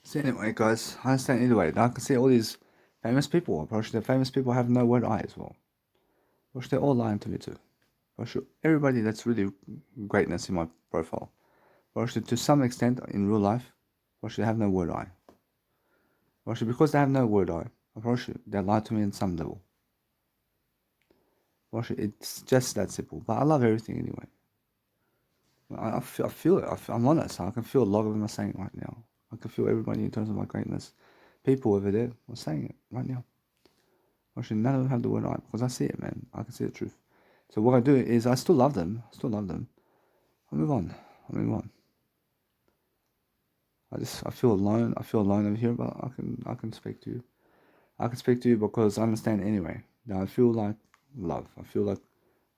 So anyway, guys, I understand either way. Now I can see all these famous people. Approach the famous people have no word eye as well. Approach they're all lying to me too. Approach everybody that's really greatness in my profile. Approach to some extent in real life. Approach they have no word eye. Approach because they have no word eye. Approach they lie to me in some level. Approach it's just that simple. But I love everything anyway. I feel it. I'm honest. I can feel a lot of them are saying it right now. I can feel everybody in terms of my greatness. People over there are saying it right now. Actually, none of them have the word I because I see it, man. I can see the truth. So what I do is I still love them. I still love them. I move on. I move on. I feel alone. I feel alone over here, but I can speak to you. I can speak to you because I understand anyway. Now I feel like love. I feel like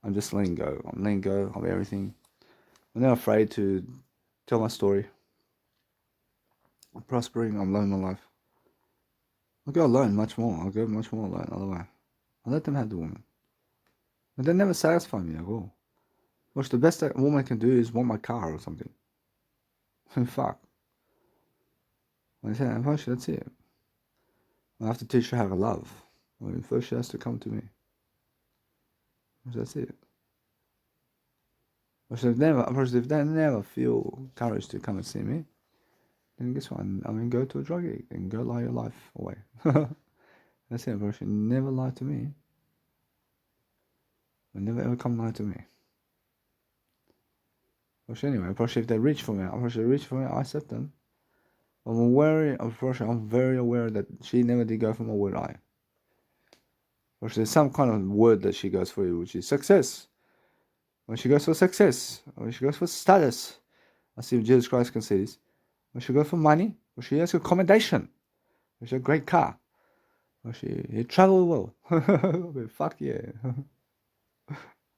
I'm just letting go. I'm letting go of everything. I'm not afraid to tell my story. I'm prospering. I'm loving my life. I'll go alone much more. I'll go much more alone. Otherwise, I let them have the woman. But they never satisfy me at all. Which the best a woman can do is want my car or something. Fuck. I said, unfortunately, that's it. I have to teach her how to love. I mean, first she has to come to me. That's it. But if they never feel courage to come and see me, then guess what? I mean, go to a drug addict and go lie your life away. That's it. But she never lie to me. They never ever come lie to me. But anyway, if they reach for me, I accept them. I'm very aware that she never did go for my word eye. Or there's some kind of word that she goes for, which is success. When she goes for success, when she goes for status, I see if Jesus Christ can see this. When she goes for money, when she has accommodation, when she has a great car, when she travel well. Fuck yeah.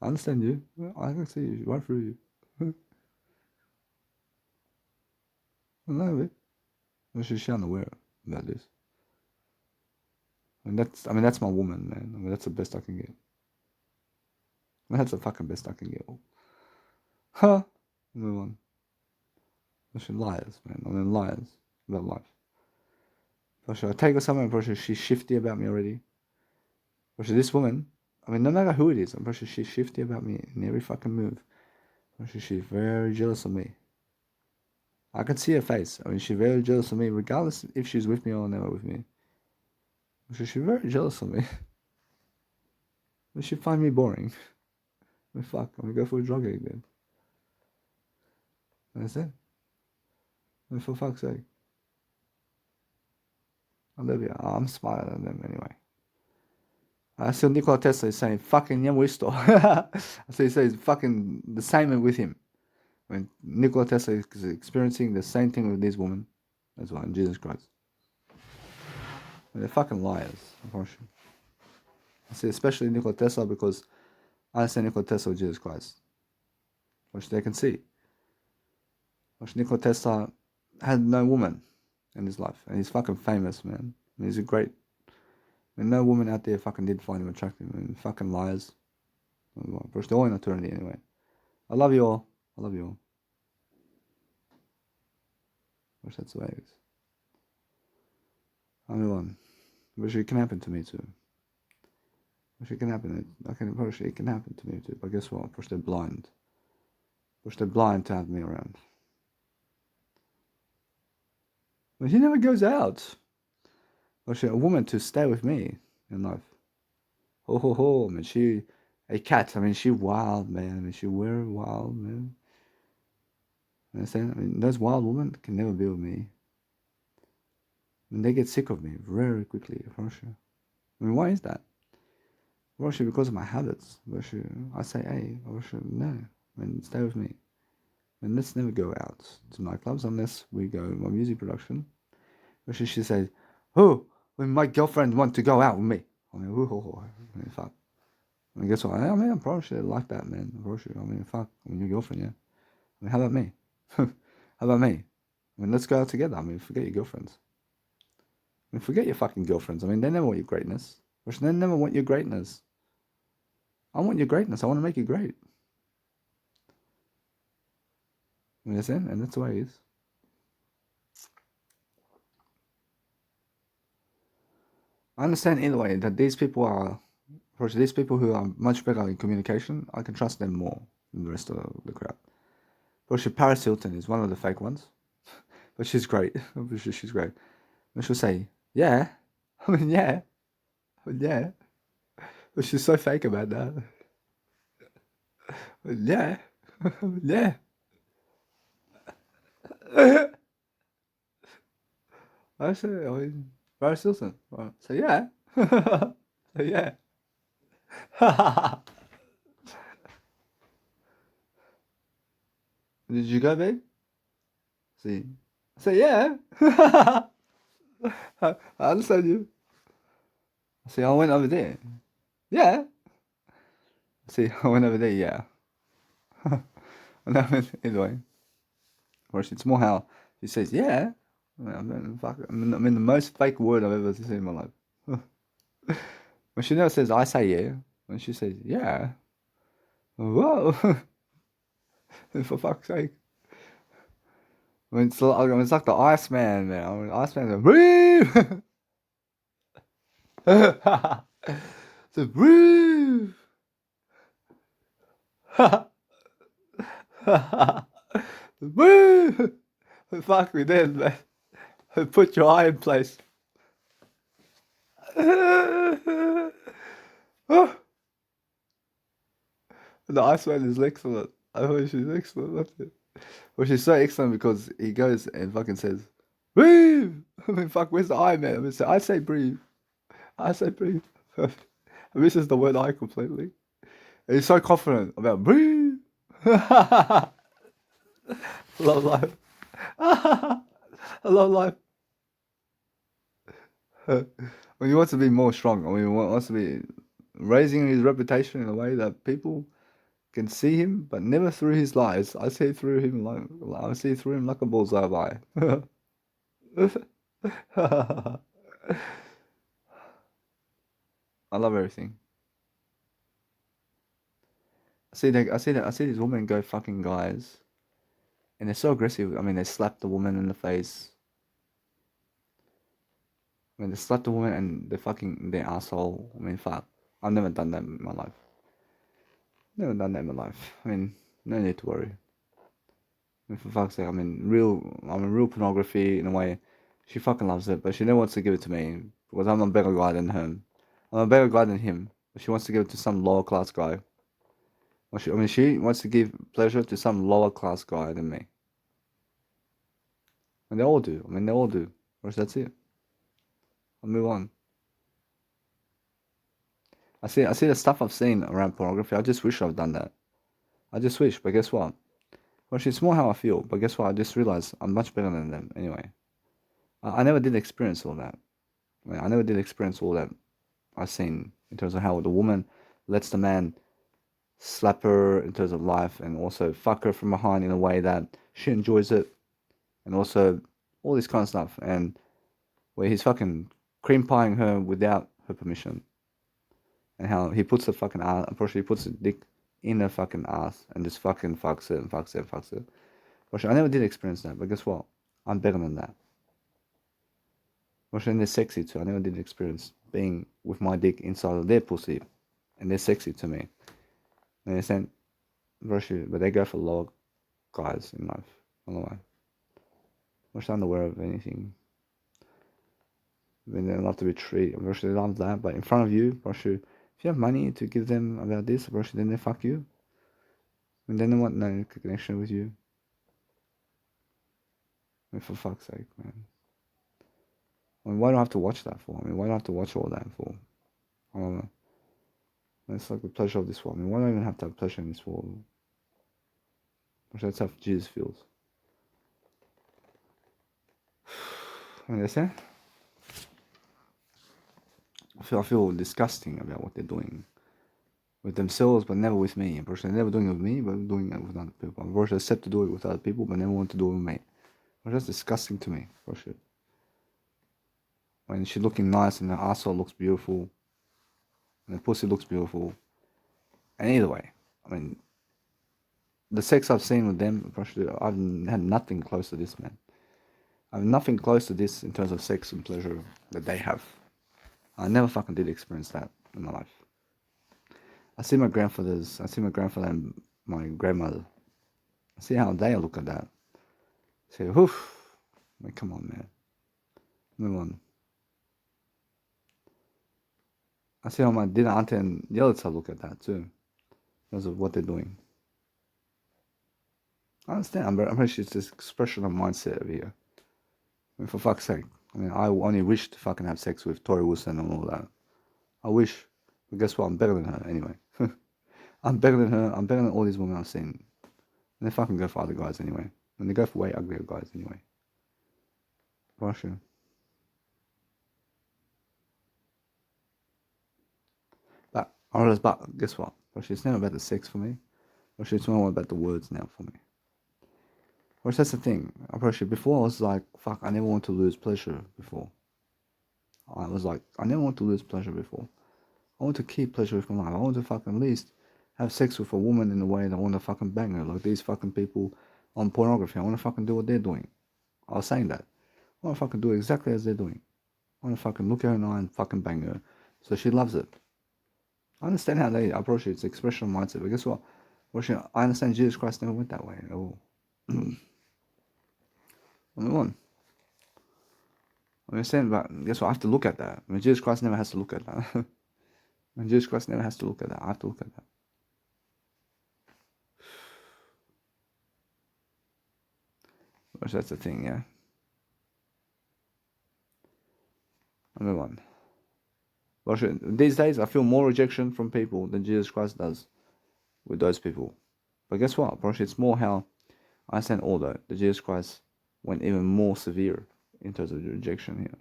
I understand you. I can see you right through you. I know it. Well, she's unaware about this. That's my woman, man. That's the best I can get. That's the fucking best I can get. Huh? Move on. She liars, man. Liars about life. For sure. I take her somewhere, for sure she's shifty about me already. For sure this woman, no matter who it is, I'm pretty sure she's shifty about me in every fucking move. For sure she's very jealous of me. I can see her face. She's very jealous of me, regardless if she's with me or never with me. For sure she's very jealous of me. But she find me boring. Fuck, I'm gonna go for a drug addict then. That's it. For fuck's sake. I love you. I'm smarter than them anyway. So Nikola Tesla is saying, fucking Yamuisto. So he says fucking the same with him. When Nikola Tesla is experiencing the same thing with this woman as well, in Jesus Christ. They're fucking liars, unfortunately. I say especially Nikola Tesla because I understand Nikola Tesla with Jesus Christ. Which they can see. Which Nikola Tesla had no woman in his life. And he's fucking famous, man. He's a great... no woman out there fucking did find him attractive. Fucking liars. But they're all in eternity anyway. I love you all. I love you all. Wish that's the way it is. I move on. Wish it can happen to me too. Wish it can happen. It can happen to me too. But guess what? Push they're blind. Push they're blind to have me around. But he never goes out. Push a woman to stay with me in life. Ho ho ho. She a cat. She wild, man. She very wild, man. Understand? Those wild women can never be with me. They get sick of me very quickly, for sure. Why is that? For sure, because of my habits. For sure, I say, hey, for sure, no. Stay with me. Let's never go out to nightclubs unless we go my music production. For sure, she says, oh, when my girlfriend wants to go out with me. Fuck. Guess what? I'm probably sure like that, man. For sure. Fuck. Your girlfriend, yeah. How about me? How about me? Let's go out together. Forget your girlfriends. Forget your fucking girlfriends. They never want your greatness. They never want your greatness. I want your greatness. I want to make you great. You understand? And that's the way it is. I understand either way that these people are, for these people who are much better in communication, I can trust them more than the rest of the crowd. But Paris Hilton is one of the fake ones, but she's great. She's great. And she'll say, "Yeah," I mean, yeah, yeah, but she's so fake about that. Yeah, yeah. I say, I mean, Paris Hilton. Right. So yeah, so yeah. Did you go, babe? See, so yeah. I understand you. See, I went over there. Yeah. See, I went over there. Yeah. And I mean, anyway, of course, it's more how she says, yeah. I mean, fuck, I mean, the most fake word I've ever seen in my life. When she never says, I say yeah. When she says, yeah. Whoa. For fuck's sake. I mean, it's like the Iceman now. I mean, Iceman's like, so breathe. Breathe. Fuck me then, man. Put your eye in place. The Iceman is excellent. I thought she's excellent. That's it. Well, she's so excellent because he goes and fucking says, breathe. I mean, fuck, where's the eye, man? I mean, I say breathe. I say breathe. I misses the word I completely. And he's so confident about breathe. Love life. I love life. When he wants to be more strong, I mean, he wants to be raising his reputation in a way that people can see him, but never through his lies. I see through him like a bullseye eye. I love everything. I see these women go fucking guys, and they're so aggressive. I mean, they slap the woman in the face. I mean, they slap the woman and they fucking their asshole. I mean, fuck. I've never done that in my life. Never done that in my life. I mean, no need to worry. I mean, for fuck's sake, I mean, real pornography in a way. She fucking loves it, but she never wants to give it to me because I'm a better guy than him. I'm a better guy than him, but she wants to give it to some lower class guy. Well, she wants to give pleasure to some lower class guy than me. And they all do. I mean, they all do. Or that's it. I'll move on. I see the stuff I've seen around pornography. I just wish I've done that. I just wish, but guess what? Well, it's more how I feel, but guess what? I just realized I'm much better than them anyway. I never did experience all that. I mean, I never did experience all that I've seen in terms of how the woman lets the man slap her in terms of life and also fuck her from behind in a way that she enjoys it, and also all this kind of stuff, and where he's fucking cream pieing her without her permission, and how he puts the fucking ass, unfortunately, he puts the dick in her fucking ass and just fucking fucks it and fucks it and fucks it. Unfortunately, I never did experience that, but guess what? I'm better than that. Unfortunately, they're sexy too. I never did experience being with my dick inside of their pussy, and they're sexy to me. And they said, but they go for lower guys in life. I don't know why. I'm not aware of anything. I mean, they love to be treated. They love that, but in front of you, if you have money to give them about this, then they fuck you. And then they want no connection with you. I mean, for fuck's sake, man. I mean, why do I have to watch that for? I mean, why do I have to watch all that for? I don't know. It's like the pleasure of this world. I mean, why do I even have to have pleasure in this world? That's how Jesus feels. I mean, that's it. I feel disgusting about what they're doing with themselves, but never with me. Unfortunately, they're never doing it with me, but doing it with other people. Unfortunately, they accept to do it with other people, but never want to do it with me. But that's disgusting to me, for sure. When she's looking nice and her asshole looks beautiful, and the pussy looks beautiful. And either way, I mean, the sex I've seen with them, I've had nothing close to this, man. I have nothing close to this in terms of sex and pleasure that they have. I never fucking did experience that in my life. I see my grandfather and my grandmother. I see how they look at that. I say, whoof. I mean, come on, man. Move on. I see how my dinner auntie and Yelitsa look at that too. Because of what they're doing. I understand. I'm pretty sure it's this expression of mindset over here. I mean, for fuck's sake. I mean, I only wish to fucking have sex with Tori Wilson and all that. I wish. But guess what? I'm better than her anyway. I'm better than her. I'm better than all these women I've seen. And they fucking go for other guys anyway. And they go for way uglier guys anyway. Russia. But guess what? Russia, it's never about the sex for me. Russia, it's more about the words now for me. Russia, that's the thing. Russia, before I was like, fuck, I never want to lose pleasure before. I was like, I never want to lose pleasure before. I want to keep pleasure with my life. I want to fucking at least have sex with a woman in a way that I want to fucking bang her. Like these fucking people on pornography. I want to fucking do what they're doing. I was saying that. I want to fucking do exactly as they're doing. I want to fucking look her in the eye and fucking bang her. So she loves it. I understand how they approach it. It's expression of mindset. But guess what? I understand Jesus Christ never went that way at all. I mean, I understand, but guess what? I have to look at that. I mean, Jesus Christ never has to look at that. And Jesus Christ never has to look at that. I have to look at that. Which that's the thing, yeah. I'll move on. These days, I feel more rejection from people than Jesus Christ does with those people. But guess what? It's more how I understand all that Jesus Christ went even more severe in terms of the rejection here,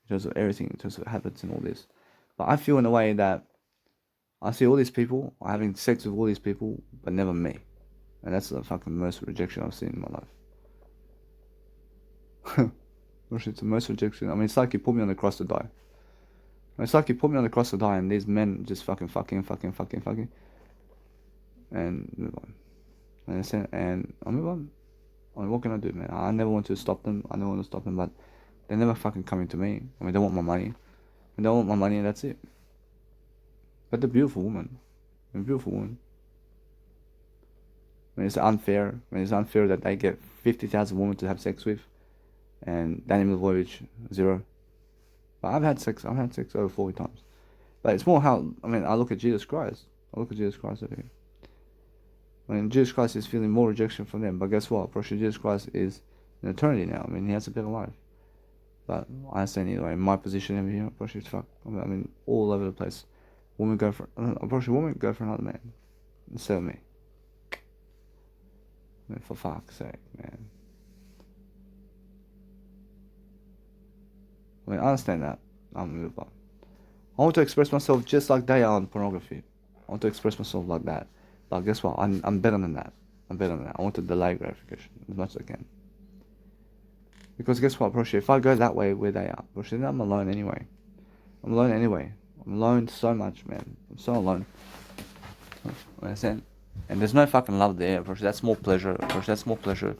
in terms of everything, in terms of habits and all this. But I feel in a way that I see all these people having sex with all these people, but never me. And that's the fucking most rejection I've seen in my life. It's the most rejection. I mean, it's like you put me on the cross to die. It's like you put me on the cross to die, and these men just fucking, and move on. And I move on. I mean, what can I do, man? I never want to stop them. I never want to stop them, but they're never fucking coming to me. I mean, they want my money. And they want my money, and that's it. But they're beautiful women. They're beautiful women. I mean, it's unfair. I mean, it's unfair that they get 50,000 women to have sex with, and Danny Milivojevic, 0. But I've had sex over 40 times. But it's more how, I mean, I look at Jesus Christ. over here. I mean, Jesus Christ is feeling more rejection from them. But guess what? Jesus Christ is in eternity now. I mean, he has a better life. But I understand anyway, in my position over here, is fuck. I mean, all over the place. Women go for another man instead of me. I mean, for fuck's sake, man. I mean, I understand that. I'll move on. I want to express myself just like they are on pornography. I want to express myself like that. But guess what? I'm better than that. I want to delay gratification as much as I can. Because guess what, Proshi? If I go that way where they are, Proshi, then I'm alone anyway. I'm alone so much, man. I'm so alone. Understand? And there's no fucking love there, Proshi. That's more pleasure. That's more pleasure.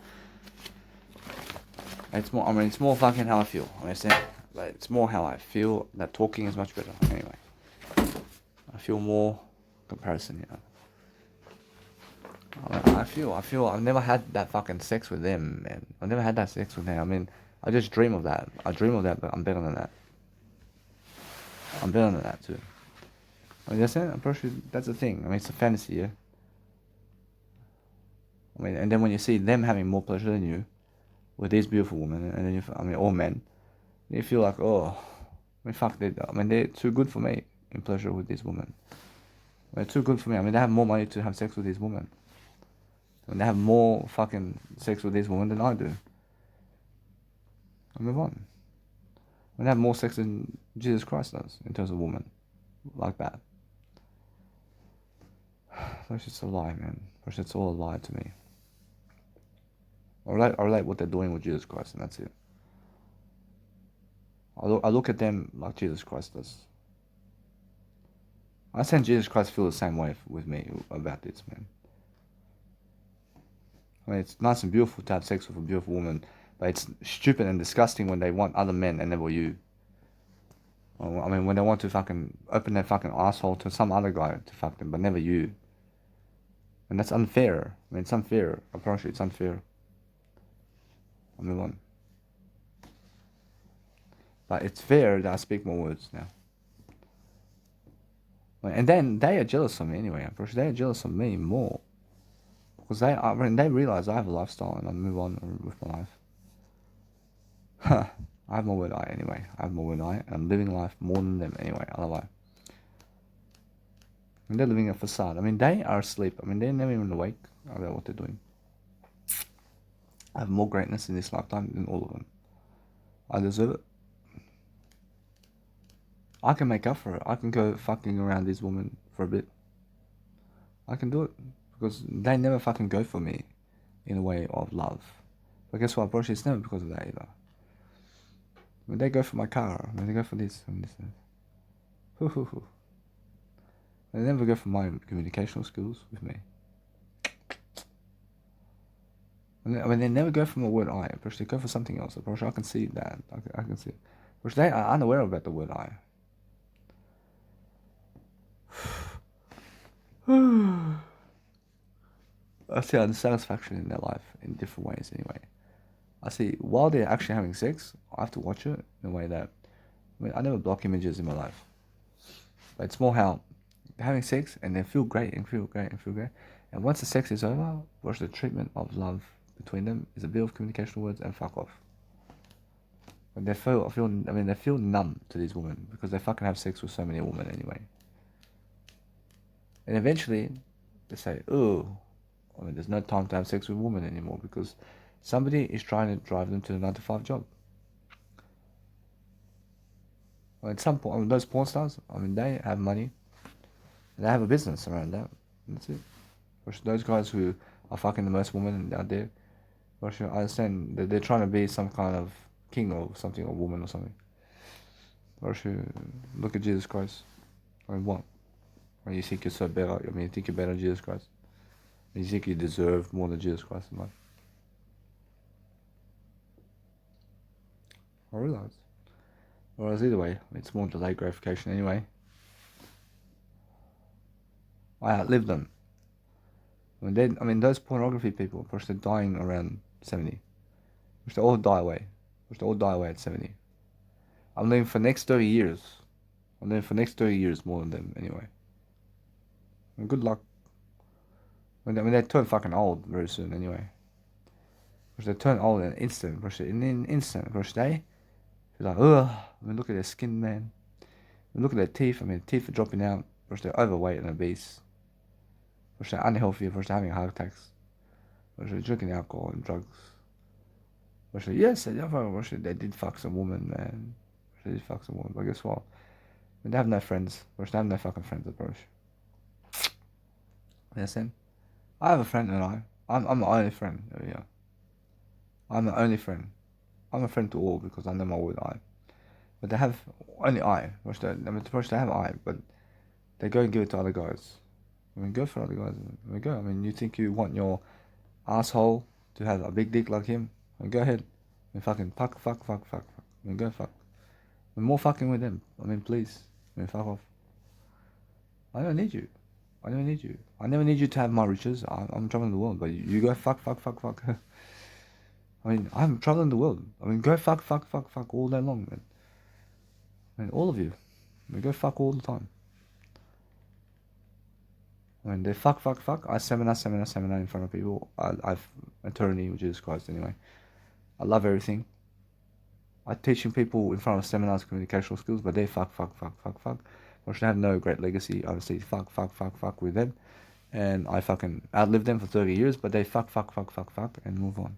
It's more fucking how I feel. Understand? But it's more how I feel. That talking is much better. Anyway. I feel more comparison, I feel I've never had that fucking sex with them, man. I've never had that sex with them. I mean, I just dream of that. But I'm better than that. I'm better than that too. I mean, that's the thing. I mean, it's a fantasy, yeah. I mean, and then when you see them having more pleasure than you, with these beautiful women, and then all men, you feel like, oh, I mean, they're too good for me in pleasure with these women. They're too good for me. I mean, they have more money to have sex with these women. And they have more fucking sex with these women than I do. I move on. They have more sex than Jesus Christ does in terms of women. Like that. That's just a lie, man. It's all a lie to me. I relate what they're doing with Jesus Christ, and that's it. I look at them like Jesus Christ does. I think Jesus Christ feel the same way with me about this, man. I mean, it's nice and beautiful to have sex with a beautiful woman, but it's stupid and disgusting when they want other men and never you. Well, I mean, when they want to fucking open their fucking asshole to some other guy to fuck them, but never you. And that's unfair. I mean, it's unfair. I promise you, it's unfair. I'll move on. But it's fair that I speak more words now. And then they are jealous of me anyway. I'm pretty sure they are jealous of me more. Because they realize I have a lifestyle and I move on with my life. Huh. I have more word eye anyway. I have more word eye and I'm living life more than them anyway. Otherwise. And they're living a facade. I mean, they are asleep. I mean, they're never even awake about what they're doing. I have more greatness in this lifetime than all of them. I deserve it. I can make up for it. I can go fucking around this woman for a bit. I can do it. Because they never fucking go for me in a way of love. But guess what, bro? It's never because of that either. When they go for my car, when they go for this and this and this. They never go for my communicational skills with me. I mean, they never go for my word I. But they go for something else. But I can see that. I can see it. But they are unaware about the word I. I see unsatisfaction in their life in different ways anyway. I see while they're actually having sex, I have to watch it in a way that, I mean, I never block images in my life. But it's more how they're having sex and they feel great and feel great and feel great. And once the sex is over, watch the treatment of love between them is a bit of communication words and fuck off. And they feel numb to these women because they fucking have sex with so many women anyway. And eventually, they say, oh, I mean, there's no time to have sex with women anymore because somebody is trying to drive them to the 9-to-5 job. Well, at some point, I mean, those porn stars, I mean, they have money. And they have a business around that. That's it. For those guys who are fucking the most women out there, I understand that they're trying to be some kind of king or something, or woman or something. Look at Jesus Christ. I mean, what? When you think you're so better, I mean, you think you're better than Jesus Christ. You think you deserve more than Jesus Christ in life. I realise. Whereas either way, it's more delayed gratification anyway. I outlived them. I mean, those pornography people, of course, they're dying around 70. Which they all die away. At 70. I'm living for the next 30 years. More than them anyway. And good luck. I mean, they turn fucking old very soon anyway. Because they turn old in an instant. In an instant. Because they feel like, ugh. I mean, look at their skin, man. I mean, look at their teeth. I mean, teeth are dropping out. Because they're overweight and obese. Because they're unhealthy. Because they're having heart attacks. Because they're drinking alcohol and drugs. Because yes, they did fuck some woman, man. They did fuck some woman. But guess what? I mean, they have no friends. Because they have no fucking friends, approach. You understand? I have a friend and I'm the only friend. Yeah. I'm the only friend. I'm a friend to all because I know my word I. But they have only I. They have I, but they go and give it to other guys. I mean, go for other guys. I mean, go. I mean, you think you want your asshole to have a big dick like him? I mean, go ahead. I mean, fucking fuck. I mean, go fuck. I mean, more fucking with them. I mean, please. I mean, fuck off. I don't need you. I never need you. I never need you to have my riches. I'm traveling the world, but you go fuck. I mean, I'm traveling the world. I mean, go fuck all day long, man. I mean, all of you. I mean, go fuck all the time. I mean, they fuck. I seminar in front of people. I've eternity with Jesus Christ anyway. I love everything. I teaching people in front of seminars communicational skills, but they fuck. Or should have no great legacy. Obviously, fuck with them. And I fucking outlived them for 30 years, but they fuck, and move on.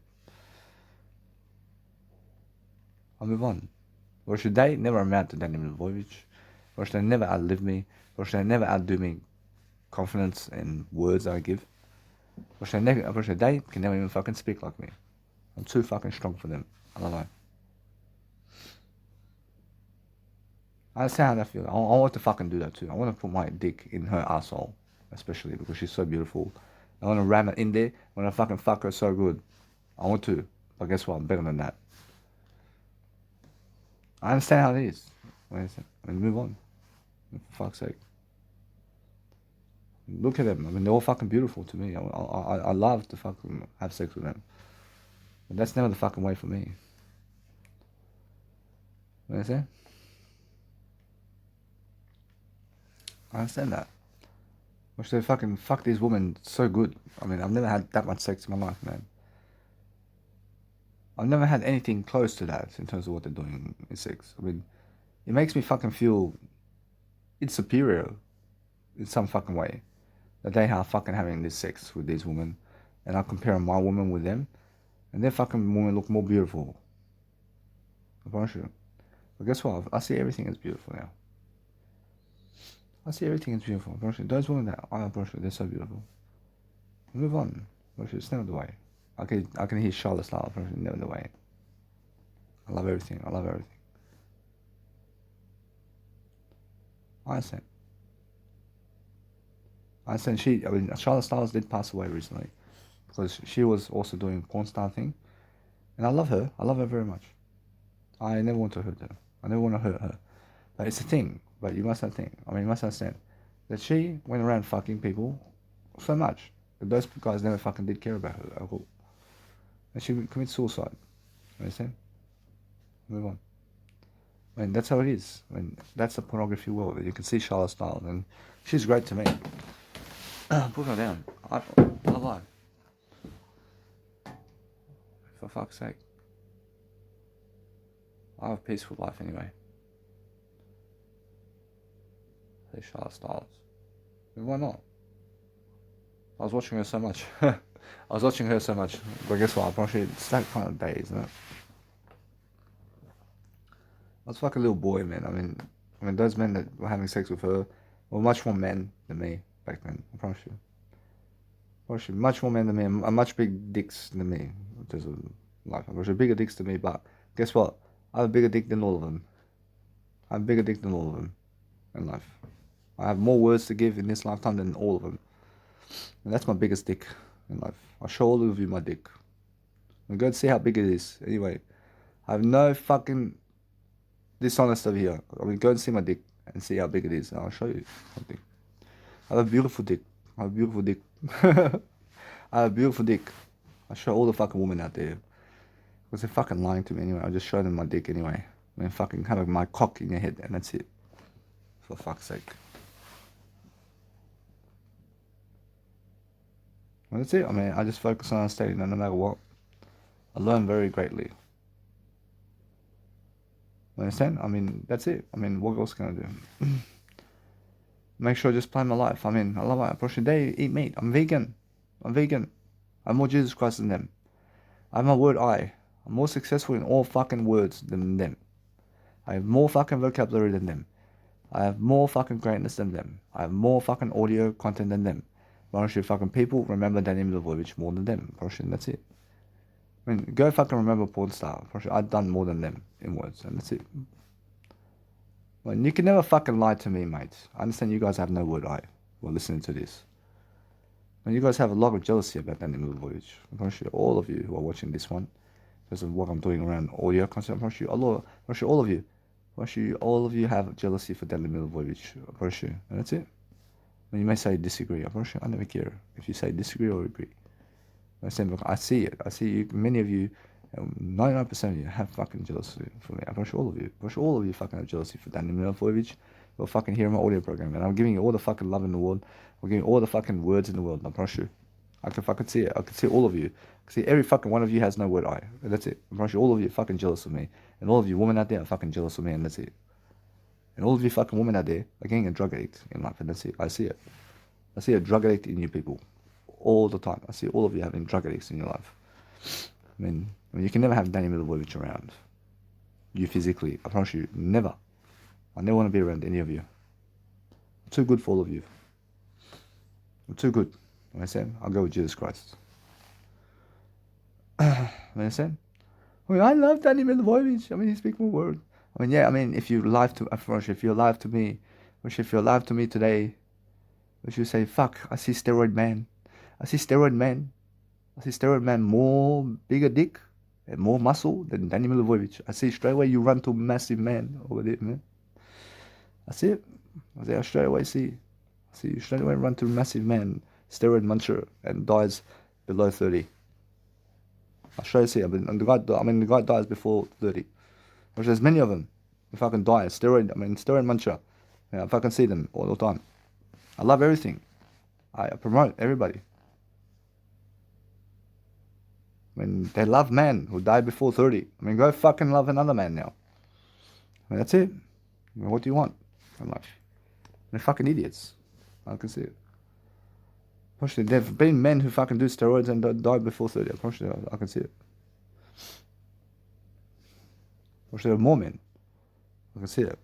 I move on. Or should they never amount to Daniel Lvovich? Or should they never outlive me? Or should they never outdo me confidence and words I give? Or should they can never even fucking speak like me? I'm too fucking strong for them. I don't know. I understand how that feels. I want to fucking do that too. I want to put my dick in her asshole. Especially because she's so beautiful. I want to ram it in there. I want to fucking fuck her so good. I want to. But guess what? I'm better than that. I understand how it is. I mean, move on. For fuck's sake. Look at them. I mean, they're all fucking beautiful to me. I love to fucking have sex with them. But that's never the fucking way for me. You understand? I understand that. Which they fucking fuck these women so good. I mean, I've never had that much sex in my life, man. I've never had anything close to that in terms of what they're doing in sex. I mean, it makes me fucking feel it's superior in some fucking way that they are fucking having this sex with these women, and I compare my woman with them, and their fucking women look more beautiful. I promise you. But guess what? I see everything as beautiful now. I see everything as beautiful. I promise you. Those women that I promise you, they're so beautiful. Move on. I promise you, it's never the way. I can hear Charlotte style. I promise you, never the way. I love everything. I love everything. I understand. I understand. I mean, Charlotte Styles did pass away recently because she was also doing porn star thing, and I love her. I love her very much. I never want to hurt her. I never want to hurt her. But it's a thing. But you must understand. I mean, you must understand that she went around fucking people so much that those guys never fucking did care about her at all. And she committed suicide. You understand? Move on. I mean, that's how it is. I mean, that's the pornography world. You can see Charlotte Styles, and she's great to me. Put her down. I love her. For fuck's sake. I have a peaceful life anyway. Say Charlotte Styles. I mean, why not? I was watching her so much. But guess what? I probably it's that kind of day, isn't it? I was like a little boy, man. I mean, those men that were having sex with her were much more men than me back then. I promise you. Much more men than me, and much big dicks than me. In terms of life, I promise you, bigger dicks than me. But guess what? I have a bigger dick than all of them. I have a bigger dick than all of them in life. I have more words to give in this lifetime than all of them. And that's my biggest dick in life. I'll show all of you my dick. And go and see how big it is. Anyway, I have no fucking dishonest over here. I mean, go and see my dick and see how big it is. And I'll show you something. I have a beautiful dick. I have a beautiful dick. I have a beautiful dick. I'll show all the fucking women out there. Because they're fucking lying to me anyway. I'll just show them my dick anyway. I mean, fucking have my cock in your head and that's it. For fuck's sake. Well, that's it. I mean, I just focus on studying no matter what. I learn very greatly. You understand? I mean, that's it. I mean, what else can I do? Make sure I just plan my life. I mean, I love it. Approaching day, eat meat. I'm vegan. I'm more Jesus Christ than them. I'm a word I. I'm more successful in all fucking words than them. I have more fucking vocabulary than them. I have more fucking greatness than them. I have more fucking audio content than them. Honestly, fucking people remember Danny Milivojevic more than them. Honestly, that's it. I mean, go fucking remember porn star. Honestly, I've done more than them in words, and that's it. I mean, you can never fucking lie to me, mate. I understand you guys have no word eye while listening to this. And you guys have a lot of jealousy about Danny Milivojevic. I'm pretty sure all of you who are watching this one, because of what I'm doing around audio content, I'm pretty sure all of you. I'm pretty sure all of you have jealousy for Danny Milivojevic. I'm pretty sure. And that's it. And you may say disagree. I'm pretty sure I never care if you say disagree or agree. I see it. I see you, many of you, 99% of you have fucking jealousy for me. I'm pretty sure all of you. I'm pretty sure all of you fucking have jealousy for Danny Milivojevic. You're fucking hearing my audio program, and I'm giving you all the fucking love in the world. I'm giving you all the fucking words in the world. I'm pretty sure. I can fucking see it. I can see all of you. I can see every fucking one of you has no word eye. And that's it. I'm pretty sure all of you are fucking jealous of me. And all of you women out there are fucking jealous of me, and that's it. And all of you fucking women out there are getting a drug addict in life, and that's it. I see it. I see a drug addict in you people. All the time. I see all of you having drug addicts in your life. I mean you can never have Danny Milivojevic around. You physically. I promise you, never. I never want to be around any of you. I'm too good for all of you. I'm too good. You understand? I'll go with Jesus Christ. You understand? I mean, I love Danny Milivojevic. I mean, he speaks more words. I mean, yeah, I mean, if you're alive to me, if you're alive to me today, we should say, fuck, I see steroid man. I see steroid man more bigger dick and more muscle than Danny Milivojevic. I see straight away you run to massive man over there, man. That's it. I say, I straight away see. I see you straight away run to a massive man, steroid muncher, and dies below 30. I straight see. The guy dies before 30. Which there's many of them. If I can die, steroid muncher. Yeah, if I can see them all the time. I love everything. I promote everybody. They love men who died before 30. Go fucking love another man now. That's it. What do you want in life? They're fucking idiots. I can see it. Actually, there've been men who fucking do steroids and died before 30. I can see it. Actually, there are more men. I can see it.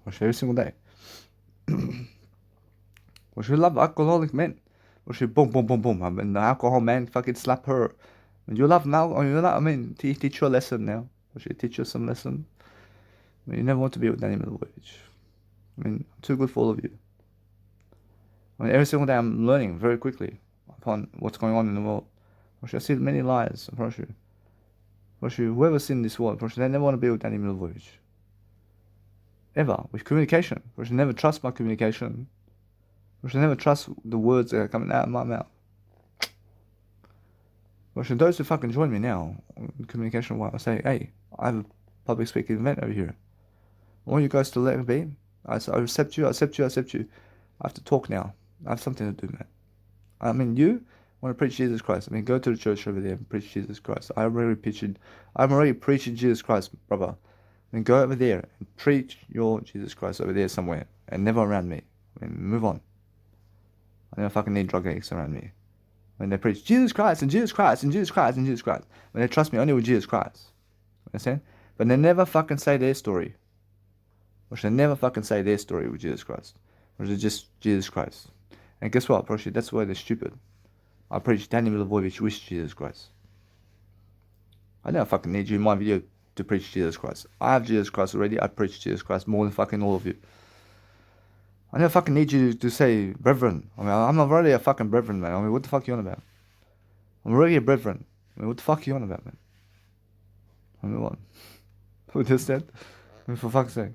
Actually, every single day. Actually, love alcoholic men. Actually, boom, boom, boom, boom. The alcohol man fucking slap her. You love now. Teach you a lesson now. Actually, teach you some lesson. You never want to be with Danny Milojevic. I'm too good for all of you. Every single day I'm learning very quickly upon what's going on in the world. I see many lies, I promise you. Whoever's in this world, they never want to be with Danny Milojevic. Ever. With communication. Never trust my communication. Never trust the words that are coming out of my mouth. Those who fucking join me now in communication, I say, hey, I have a public speaking event over here. I want you guys to let it be. I accept you. I have to talk now. I have something to do, man. You want to preach Jesus Christ. Go to the church over there and preach Jesus Christ. I'm already preaching Jesus Christ, brother. Go over there and preach your Jesus Christ over there somewhere and never around me. Move on. I don't fucking need drug addicts around me. When they preach Jesus Christ and Jesus Christ and Jesus Christ and Jesus Christ. When they trust me only with Jesus Christ. Understand? But they never fucking say their story. They never fucking say their story with Jesus Christ. Or is it just Jesus Christ? And guess what, bro? That's why they're stupid. I preach Danny Milojevic with Jesus Christ. I don't fucking need you in my video to preach Jesus Christ. I have Jesus Christ already. I preach Jesus Christ more than fucking all of you. I don't fucking need you to say brethren. I'm already a fucking brethren, man. What the fuck you on about? I'm already a brethren. What the fuck you on about, man? What? Understand? For fuck's sake.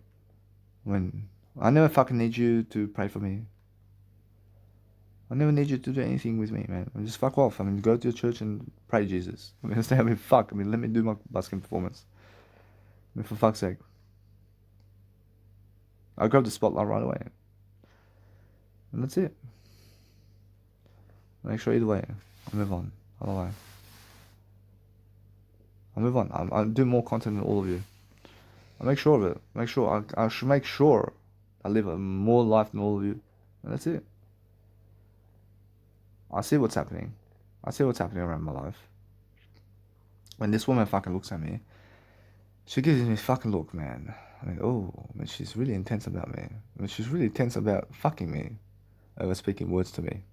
I never fucking need you to pray for me. I never need you to do anything with me, man. Just fuck off. Go to your church and pray Jesus. Fuck. Let me do my busking performance. For fuck's sake. I'll grab the spotlight right away. And that's it. Make sure either way. I'll move on. Other way. I'll move on. I'll do more content than all of you. I'll make sure of it. I should make sure I live a more life than all of you. And that's it. I see what's happening. I see what's happening around my life. When this woman fucking looks at me, she gives me a fucking look, man. She's really intense about me. She's really intense about fucking me over speaking words to me.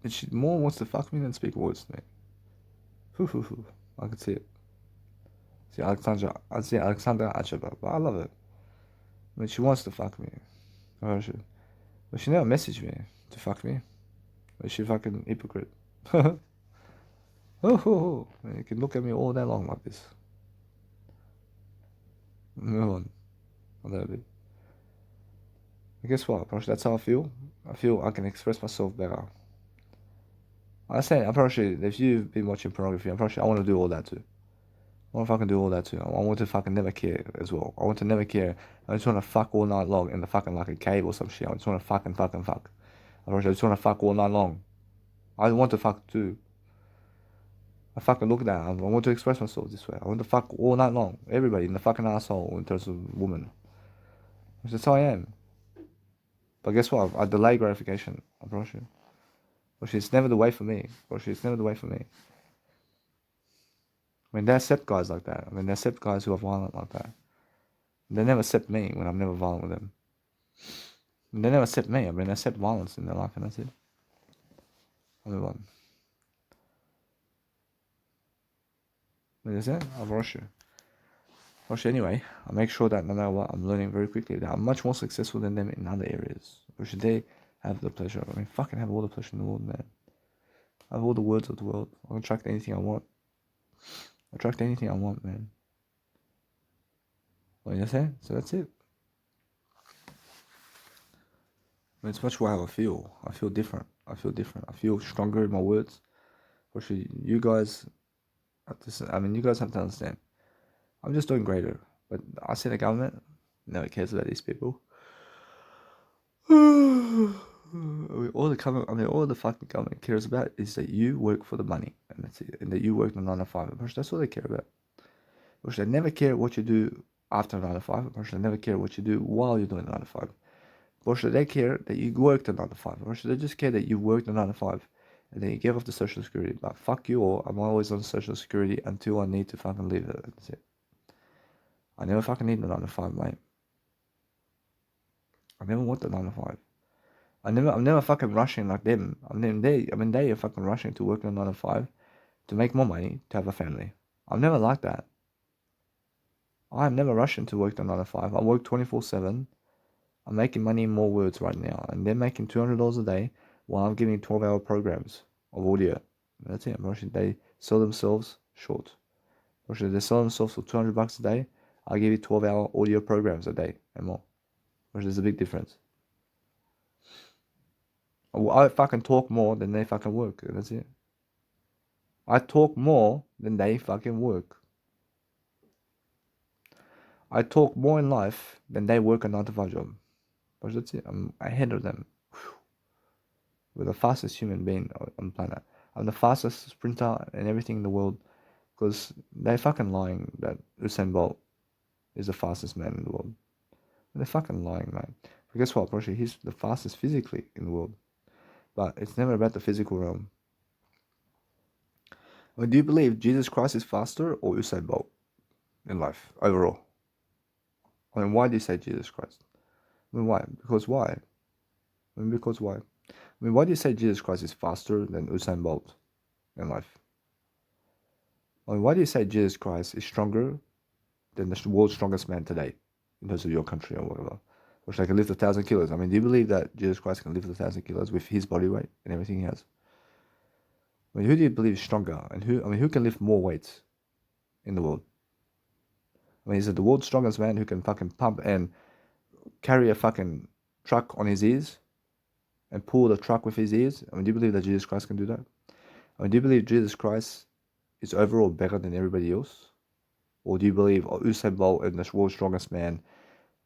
And she more wants to fuck me than speak words to me. I can see it. I see Alexandra Achaba, but I love it. She wants to fuck me. But she never messaged me to fuck me. But she fucking hypocrite. You can look at me all day long like this. Move on. But guess what? That's how I feel. I feel I can express myself better. I say, if you've been watching pornography, I want to do all that too. I want to fucking do all that too. I want to fucking never care as well. I want to never care. I just want to fuck all night long in the fucking like a cave or some shit. I just want to fucking fuck. I just want to fuck all night long. I want to fuck too. I fucking look at that. I want to express myself this way. I want to fuck all night long. Everybody in the fucking asshole in terms of woman. That's how I am. But guess what? I delay gratification. I promise you. It's never the way for me. It's never the way for me. They accept guys like that. They accept guys who are violent like that. They never accept me when I'm never violent with them. They never accept me. They accept violence in their life, and that's it. I'll move on. That's it. I'll rush you. Anyway, I make sure that no matter what, I'm learning very quickly. That I'm much more successful than them in other areas. They have the pleasure. Fucking have all the pleasure in the world, man. I have all the words of the world. I'll attract anything I want. Man. What you say? So that's it. mean, it's much how I feel. I feel different. I feel different. I feel stronger in my words. Especially you guys, you guys have to understand. I'm just doing greater. But I see the government never cares about these people. All the fucking government cares about is that you work for the money, and that's it, and that you work the 9 to 5. That's all they care about. They never care what you do after 9 to 5. They never care what you do while you're doing 9 to 5. They care that you work the 9 to 5. They just care that you work the 9 to 5, and then you give off the social security. But fuck you all. I'm always on social security until I need to fucking leave it. That's it. I never fucking need the 9 to 5, mate. I never want the 9 to 5. I'm never fucking rushing like them. They are fucking rushing to work on 9 to 5 to make more money to have a family. I'm never like that. I'm never rushing to work the 9 to 5. I work 24/7. I'm making money in more words right now, and they're making $200 a day while I'm giving 12-hour programs of audio. That's it. They sell themselves short. They sell themselves for $200 a day. I give you 12-hour audio programs a day and more. There's a big difference. I fucking talk more than they fucking work. That's it. I talk more than they fucking work. I talk more in life than they work a 9 to 5 job. But that's it. I'm ahead of them. We're the fastest human being on the planet. I'm the fastest sprinter and everything in the world because they're fucking lying that Usain Bolt is the fastest man in the world. They're fucking lying, man. But guess what? Actually, he's the fastest physically in the world. But it's never about the physical realm. Do you believe Jesus Christ is faster or Usain Bolt in life overall? Why do you say Jesus Christ? Why? Because why? Because why? Why do you say Jesus Christ is faster than Usain Bolt in life? Why do you say Jesus Christ is stronger than the world's strongest man today in terms of your country or whatever? Which they can lift 1,000 kilos. Do you believe that Jesus Christ can lift 1,000 kilos with his body weight and everything he has? Who do you believe is stronger, and who can lift more weights in the world? Is it the world's strongest man who can fucking pump and carry a fucking truck on his ears and pull the truck with his ears? Do you believe that Jesus Christ can do that? Do you believe Jesus Christ is overall better than everybody else? Or do you believe Usain Bolt and the world's strongest man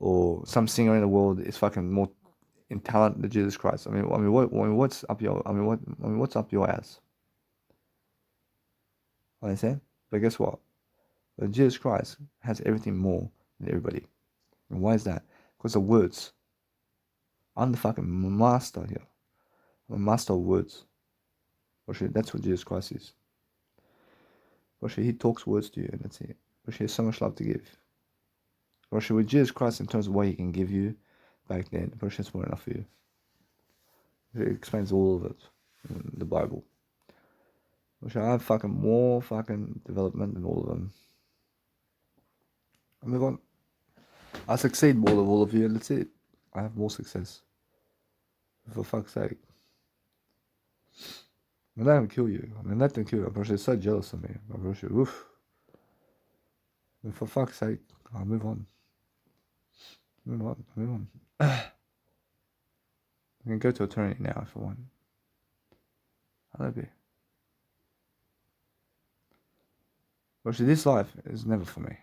or some singer in the world is fucking more in talent than Jesus Christ? What's up your ass? Understand? But guess what? But Jesus Christ has everything more than everybody. And why is that? Because of words. I'm the fucking master here. I'm a master of words. That's what Jesus Christ is. He talks words to you and that's it. He has so much love to give. With Jesus Christ in terms of what he can give you back then, that's more enough for you. It explains all of it in the Bible. I have fucking more fucking development than all of them. I move on. I succeed more than all of you and that's it. I have more success. For fuck's sake. Let them kill you. Let them kill you. They're so jealous of me. Oof. For fuck's sake, I'll move on. Move on. I can go to eternity now if I want. How that be? This life is never for me.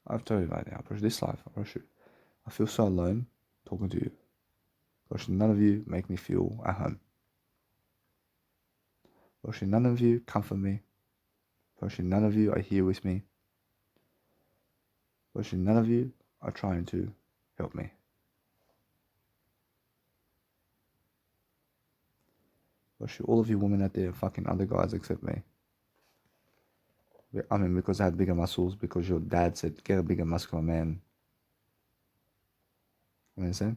I've told you right now. This life, I feel so alone talking to you. None of you make me feel at home. None of you comfort me. None of you are here with me. None of you are trying to help me. All of you women out there are fucking other guys except me. Because I had bigger muscles, because your dad said, get a bigger muscular man. You understand?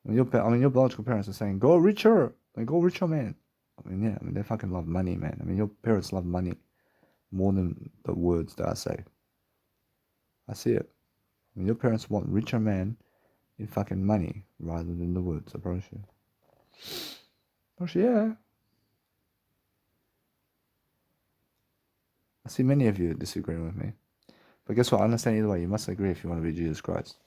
Your biological parents are saying, go richer, man. They fucking love money, man. Your parents love money more than the words that I say. I see it. Your parents want richer man in fucking money rather than the words, I promise you. Yeah. I see many of you disagreeing with me. But guess what? I understand either way. You must agree if you want to be Jesus Christ.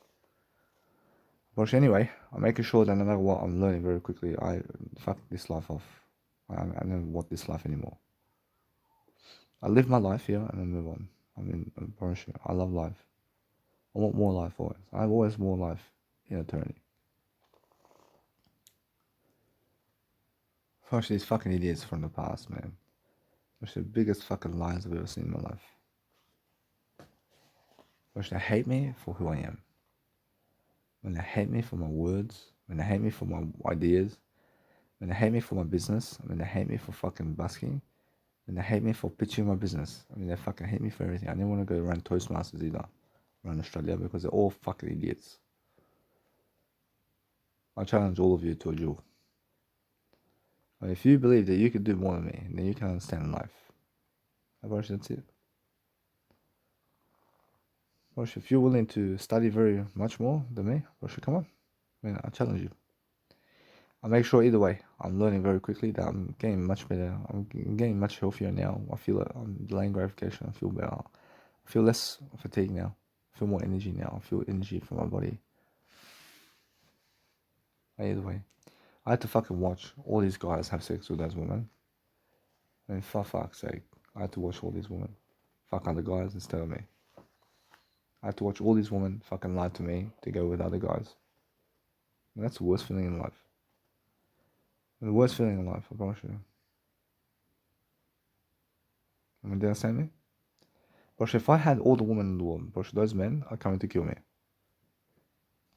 But anyway, I'm making sure that no matter what, I'm learning very quickly. I fuck this life off. I don't want this life anymore. I live my life here and then move on. I mean, I promise you, I love life. I want more life always. I have always more life in eternity. Gosh, these fucking idiots from the past, man. Those are the biggest fucking lies I've ever seen in my life. Gosh, they hate me for who I am. When they hate me for my words, when they hate me for my ideas, when they hate me for my business, when they hate me for fucking busking, when they hate me for pitching my business. I mean, they fucking hate me for everything. I didn't want to go run Toastmasters either, around Australia, because they're all fucking idiots. I challenge all of you to a duel. If you believe that you can do more than me, then you can understand life. That's it. Rosh, if you're willing to study very much more than me, Rosh, come on. I mean, I challenge you. I make sure either way, I'm learning very quickly that I'm getting much better. I'm getting much healthier now. I feel it. I'm delaying gratification. I feel better. I feel less fatigue now. I feel more energy now. I feel energy from my body. Either way, I had to fucking watch all these guys have sex with those women. I mean, for fuck's sake, I had to watch all these women fuck other guys instead of me. I had to watch all these women fucking lie to me to go with other guys. And that's the worst feeling in life. The worst feeling in life, I promise you. I mean, do you understand me? But if I had all the women in the world, bro, those men are coming to kill me.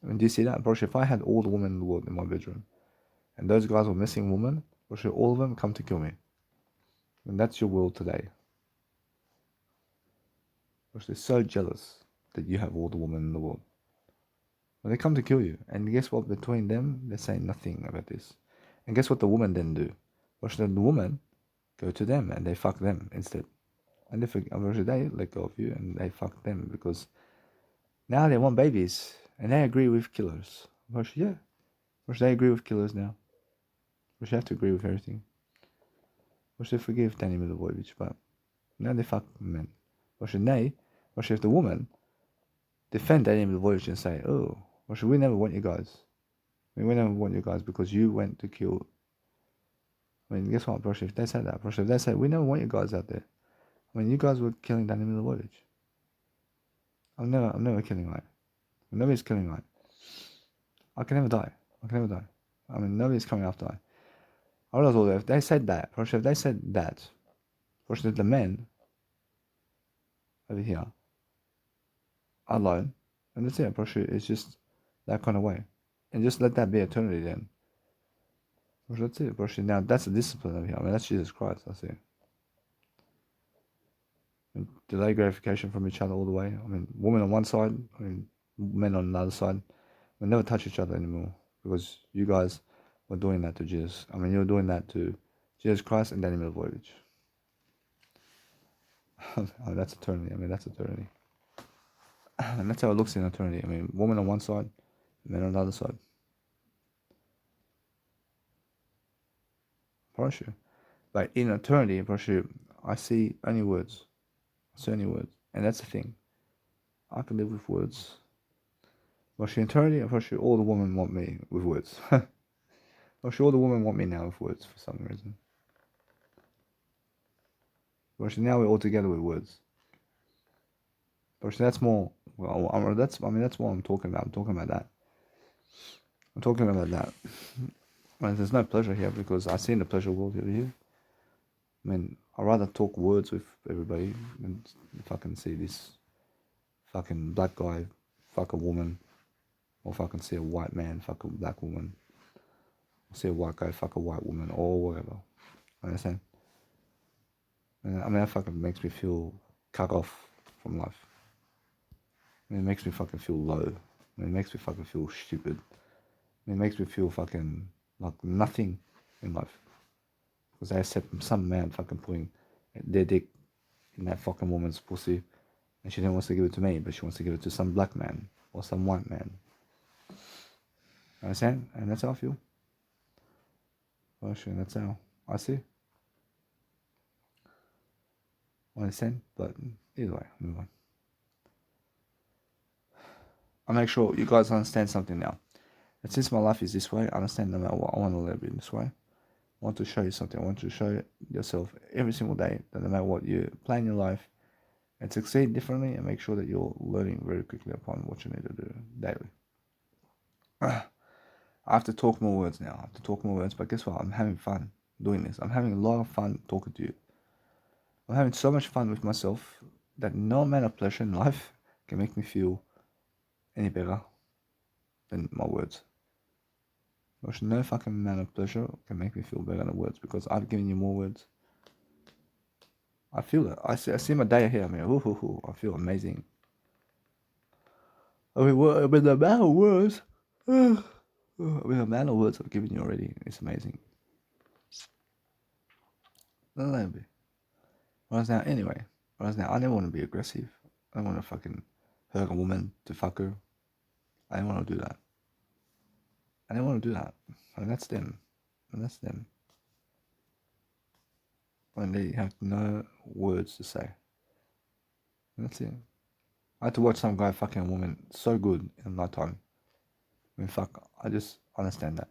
I mean, do you see that? Bro, if I had all the women in the world in my bedroom, and those guys were missing women, bro, all of them come to kill me. And that's your world today. Bro, they're so jealous that you have all the women in the world. But they come to kill you. And guess what? Between them, they're saying nothing about this. And guess what the woman then do? Bro, the woman go to them and they fuck them instead. And they let go of you and they fuck them because now they want babies and they agree with killers. But yeah, but they agree with killers now. But you have to agree with everything. But they forgive Danny Milivojevic, but now they fuck men. But if the woman defend Danny Milivojevic and say, oh, well, we never want you guys. I mean, we never want you guys because you went to kill. I mean, guess what, bro? If they said that, bro, if they said we never want you guys out there. I mean, you guys were killing Danny Milivojevic. I'm never killing Light. Nobody's killing Light. I can never die. I mean, nobody's coming after Light. I realize all that. If they said that, if they said that, the men over here are alone, and that's it. It's just that kind of way, and just let that be eternity then. That's it. Now that's the discipline over here. I mean, that's Jesus Christ. That's it. And delay gratification from each other all the way. I mean, women on one side, I mean, men on the other side. We never touch each other anymore because you guys were doing that to Jesus. I mean, you were doing that to Jesus Christ and Danny Milivojevic. Oh, that's eternity. I mean, that's eternity. And that's how it looks in eternity. I mean, woman on one side, men on the other side. Promise you. But in eternity, promise you, I see only words. I see only words. And that's the thing. I can live with words. But in eternity, I'm sure all the women want me with words. I'm sure all the women want me now with words for some reason. But now we're all together with words. But that's more. Well, that's what I'm talking about. I'm talking about that. I mean, there's no pleasure here because I see the pleasure world over here. I mean, I'd rather talk words with everybody than fucking see this fucking black guy fuck a woman, or fucking see a white man fuck a black woman, or see a white guy fuck a white woman, or whatever. Understand? I mean, that fucking makes me feel cut off from life. I mean, it makes me fucking feel low. I mean, it makes me fucking feel stupid. I mean, it makes me feel fucking like nothing in life. Because I accept some man fucking putting their dick in that fucking woman's pussy, and she then wants to give it to me, but she wants to give it to some black man or some white man. Understand? And that's how I feel. Well, sure, that's how I see. Understand? But either way, move on. I make sure you guys understand something now. And since my life is this way, I understand no matter what, I want to live in this way. I want to show you something. I want to show yourself every single day that no matter what you plan your life and succeed differently, and make sure that you're learning very quickly upon what you need to do daily. I have to talk more words now. I have to talk more words, but guess what? I'm having fun doing this. I'm having a lot of fun talking to you. I'm having so much fun with myself that no amount of pleasure in life can make me feel any better than my words. There's no fucking amount of pleasure can make me feel better than words, because I've given you more words. I feel it. I see my day ahead. I mean, I feel amazing. I mean, with the amount of words, with the amount of words I've given you already, it's amazing. Let me. Whereas now, anyway, I never want to be aggressive. I don't want to fucking hurt a woman to fuck her. I don't want to do that. I don't want to do that. And that's them. When they have no words to say. And that's it. I had to watch some guy fucking a woman so good in my time. I mean, fuck, I just understand that.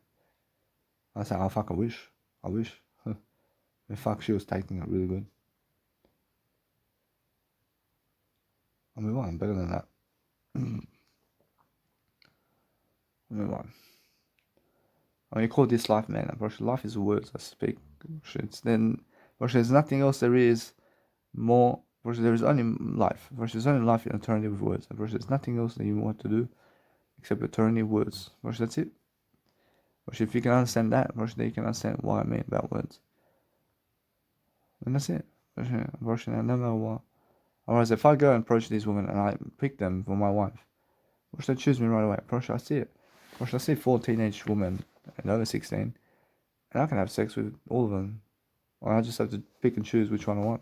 I say, oh fuck, I wish. I mean, fuck, she was taking it really good. I mean, well, I'm better than that. I mean, what? I mean, you call this life, man. Bro, life is the words I speak. It's then, bro, there's nothing else there is more. Bro, there is only life. Bro, there's only life in eternity with words. Bro, there's nothing else that you want to do except eternity words. Bro, that's it. Bro, if you can understand that, bro, then you can understand what I mean about words. And that's it. Bro, I never what. Otherwise, if I go and approach these women and I pick them for my wife, bro, they choose me right away. Bro, I see it. Bro, I see 4 teenage women and over 16. And I can have sex with all of them. Or I just have to pick and choose which one I want.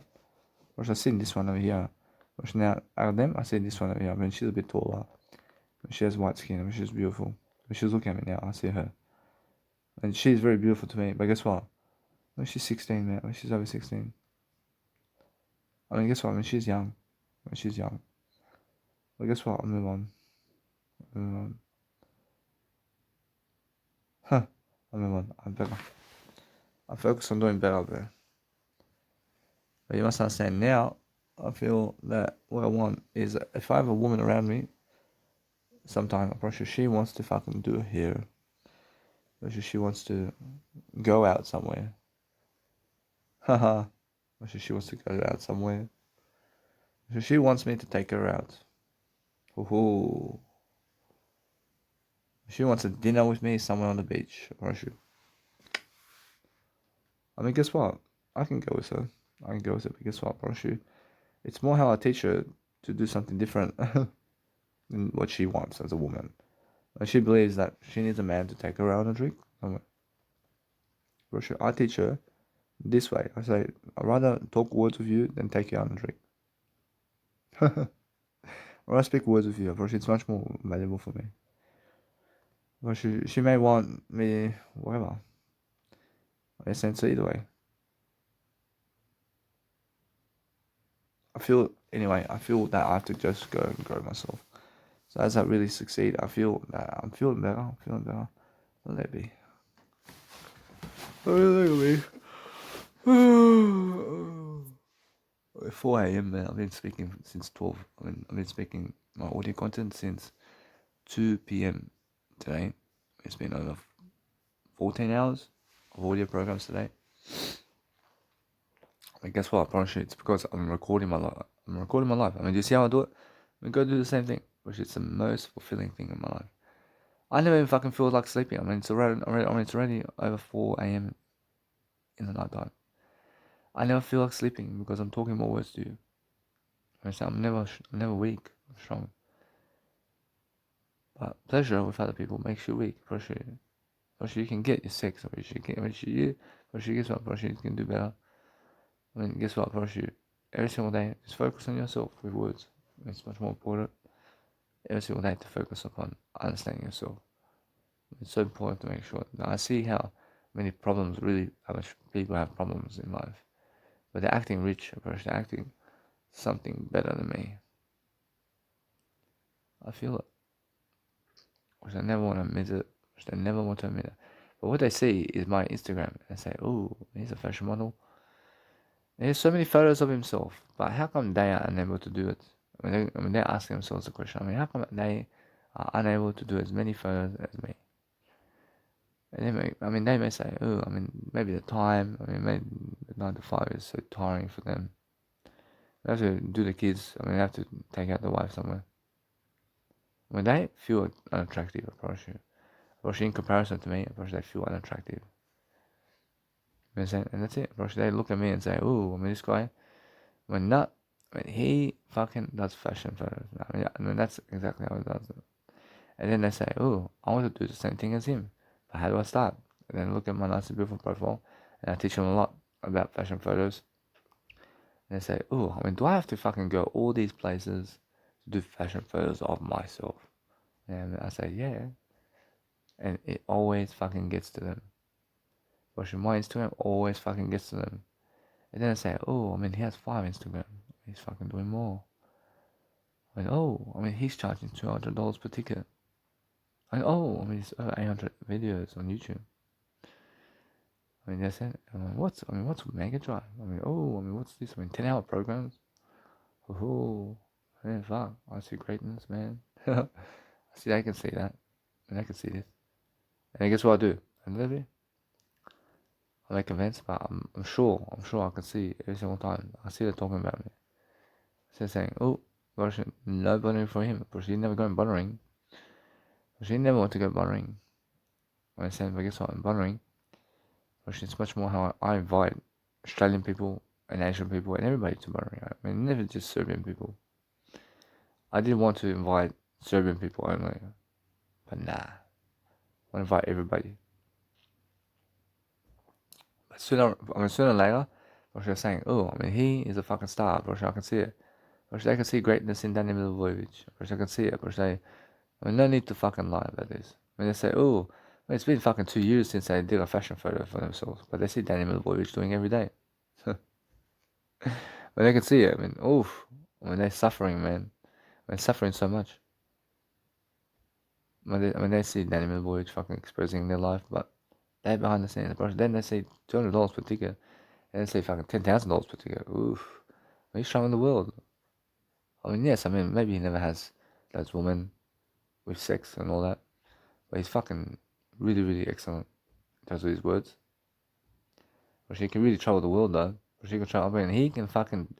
Or I see this one over here. Or now, out of them, I see this one over here. I mean, she's a bit taller. She has white skin. I mean, she's beautiful. But she's looking at me now. I see her. And she's very beautiful to me. But guess what? I mean, she's 16, man. I mean, she's over 16. I mean, guess what? I mean, she's young. I mean, she's young. But guess what? I'll move on. Huh. I'll move on. I'm better. I focus on doing better, bro. But you must understand now, I feel that what I want is if I have a woman around me, sometimes I'm pretty sure she wants to fucking do her hair. Pretty sure she wants to go out somewhere. Haha. Pretty sure she wants to go out somewhere. So she wants me to take her out. Ooh. She wants a dinner with me somewhere on the beach. Or she. I mean, guess what? I can go with her. But guess what? It's more how I teach her to do something different than what she wants as a woman. And she believes that she needs a man to take her out on a drink somewhere. I teach her this way. I say, I'd rather talk words with you than take you out on a drink. Or I speak words with you, it's much more valuable for me. But she may want me, whatever. I sense either way. I feel that I have to just go and grow myself. So as I really succeed, I feel that I'm feeling better. Let it be. Let it be. 4 a.m. man. I've been speaking since 12. I've been speaking my audio content since 2 p.m. today. It's been over 14 hours of audio programs today. And guess what? It's because I'm recording my life. I mean, do you see how I do it? I mean, go do the same thing, which is the most fulfilling thing in my life. I never even fucking feel like sleeping. I mean, it's already over 4 a.m. in the night time. I never feel like sleeping because I'm talking more words to you. I'm never weak. I'm strong. But pleasure with other people makes you weak. You can get your sex. You guess what? You can do better. I mean, guess what? Every single day, just focus on yourself with words. It's much more important every single day to focus upon understanding yourself. It's so important to make sure. Now, I see how many how much people have problems in life. But they're acting rich, they're acting something better than me. I feel it. Which I never want to admit it. They never want to admit it. But what they see is my Instagram and say, oh, he's a fashion model. There's so many photos of himself, but how come they are unable to do it? They're asking themselves the question. How come they are unable to do as many photos as me? And they may say, oh, maybe the time. Maybe the 9 to 5 is so tiring for them. They have to do the kids. They have to take out the wife somewhere. When they feel unattractive, approaching in comparison to me, they feel unattractive. And that's it. They look at me and say, oh, this guy, he fucking does fashion photos. That's exactly how he does it. And then they say, oh, I want to do the same thing as him. But how do I start? And then look at my nice beautiful profile, and I teach them a lot about fashion photos. And they say, oh, do I have to fucking go all these places to do fashion photos of myself? And I say, yeah. And it always fucking gets to them. Watching my Instagram always fucking gets to them. And then I say, oh, he has 5 Instagram. He's fucking doing more. He's charging $200 per ticket. He's over 800 videos on YouTube. That's it. What's Mega Drive? What's this? 10-hour programs? Oh, man, fuck. I see greatness, man. I can see that. And I can see this. And guess what I do? I make events, but I'm sure I can see every single time. I see them talking about me. They're saying, oh, gosh, no buttering for him. But she never going buttering. She never want to go buttering. I said, but guess what? I'm buttering. But it's much more how I invite Australian people and Asian people and everybody to buttering. Never just Serbian people. I did want to invite Serbian people only. But nah. I want to invite everybody. But sooner or later, they're saying, oh, he is a fucking star. I can see it. I can see greatness in Danny Milivojevic. I can see it. No need to fucking lie about this. They say, oh, it's been fucking 2 years since they did a fashion photo for themselves. But they see Danny Milivojevic doing every day. But they can see it. Oof. They're suffering, man. They're suffering so much. They see Danny Milivojevic fucking exposing their life, but they're behind the scenes. Then they see $200 per ticket. And they say fucking $10,000 per ticket. Oof. He's showing the world. Yes, maybe he never has those women with sex and all that. But he's fucking really, really excellent in terms of his words. But he can really travel the world though. But he can travel, he can fucking